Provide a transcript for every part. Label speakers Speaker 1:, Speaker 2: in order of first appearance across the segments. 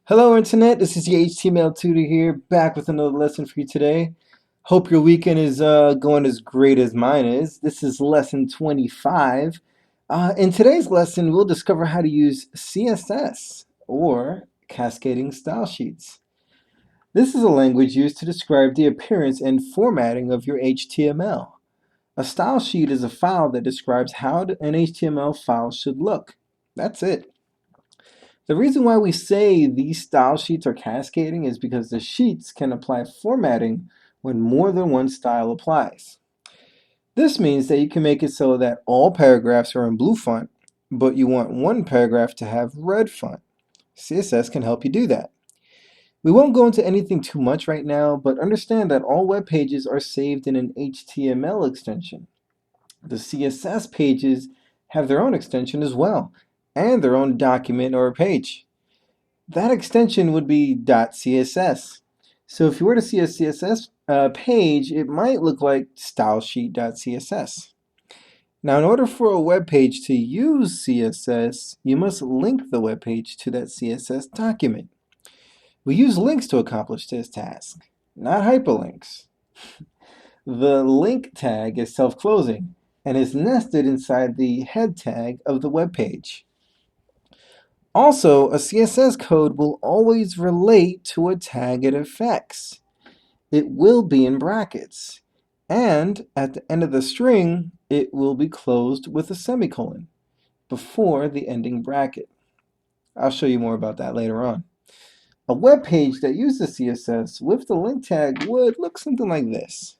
Speaker 1: Hello Internet, this is the HTML tutor here, back with another lesson for you today. Hope your weekend is going as great as mine is. This is lesson 25. In today's lesson, we'll discover how to use CSS, or Cascading Style Sheets. This is a language used to describe the appearance and formatting of your HTML. A style sheet is a file that describes how an HTML file should look. That's it. The reason why we say these style sheets are cascading is because the sheets can apply formatting when more than one style applies. This means that you can make it so that all paragraphs are in blue font, but you want one paragraph to have red font. CSS can help you do that. We won't go into anything too much right now, but understand that all web pages are saved in an HTML extension. The CSS pages have their own extension as well, and their own document or page. That extension would be .css. So if you were to see a CSS page, it might look like stylesheet.css. Now, in order for a web page to use CSS, you must link the web page to that CSS document. We use links to accomplish this task, not hyperlinks. The link tag is self-closing and is nested inside the head tag of the web page. Also, a CSS code will always relate to a tag it affects. It will be in brackets, and at the end of the string, it will be closed with a semicolon before the ending bracket. I'll show you more about that later on. A web page that uses CSS with the link tag would look something like this.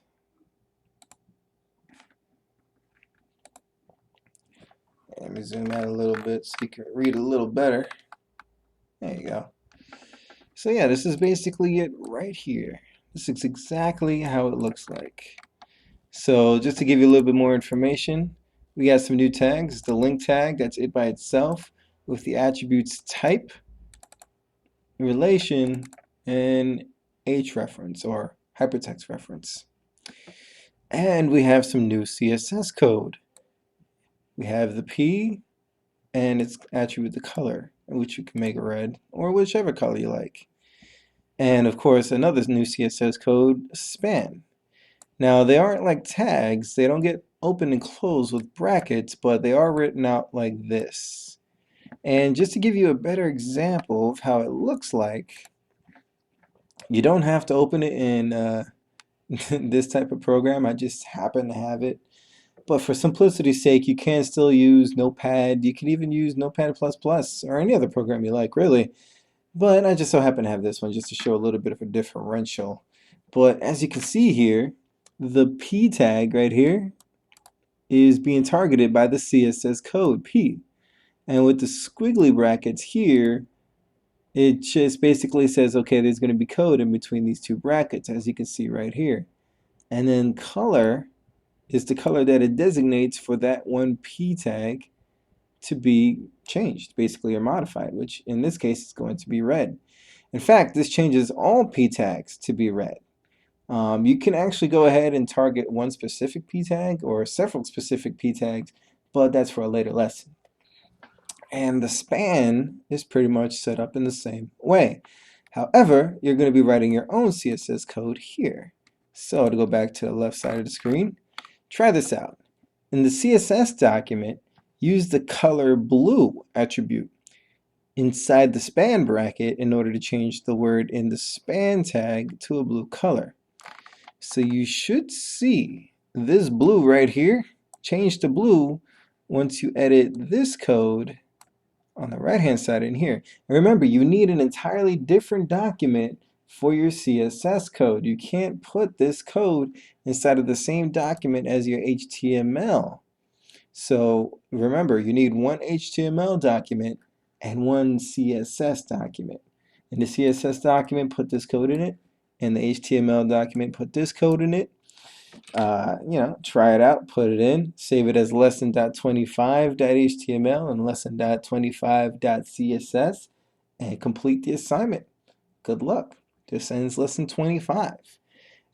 Speaker 1: Let me zoom out a little bit so you can read a little better. There you go. So yeah, this is basically it right here. This is exactly how it looks like. So just to give you a little bit more information, we got some new tags. The link tag, that's it by itself, with the attributes type, relation, and href or hypertext reference. And we have some new CSS code. We have the P and its attribute the color, which you can make red or whichever color you like. And of course, another new CSS code, span. Now, they aren't like tags. They don't get open and closed with brackets, but they are written out like this. And just to give you a better example of how it looks like, you don't have to open it in this type of program. I just happen to have it. But for simplicity's sake, you can still use Notepad. You can even use Notepad++ or any other program you like, really. But I just so happen to have this one just to show a little bit of a differential. But as you can see here, the P tag right here is being targeted by the CSS code P. And with the squiggly brackets here, it just basically says, okay, there's going to be code in between these two brackets, as you can see right here. And then color is the color that it designates for that one P tag to be changed, basically, or modified, which in this case is going to be red. In fact, this changes all P tags to be red. You can actually go ahead and target one specific P tag or several specific P tags, but that's for a later lesson. And the span is pretty much set up in the same way. However, you're going to be writing your own CSS code here. So to go back to the left side of the screen, try this out. In the CSS document, use the color blue attribute inside the span bracket in order to change the word in the span tag to a blue color. So you should see this blue right here change to blue once you edit this code on the right hand side in here. And remember, you need an entirely different document for your CSS code. You can't put this code inside of the same document as your HTML. So remember, you need one HTML document and one CSS document. In the CSS document, put this code in it. In the HTML document, put this code in it. Try it out, put it in, save it as lesson.25.html and lesson.25.css, and complete the assignment. Good luck. This ends lesson 25.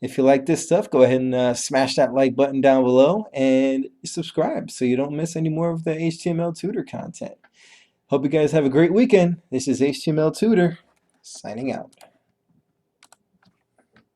Speaker 1: If you like this stuff, go ahead and smash that like button down below and subscribe so you don't miss any more of the HTML Tutor content. Hope you guys have a great weekend. This is HTML Tutor. signing out.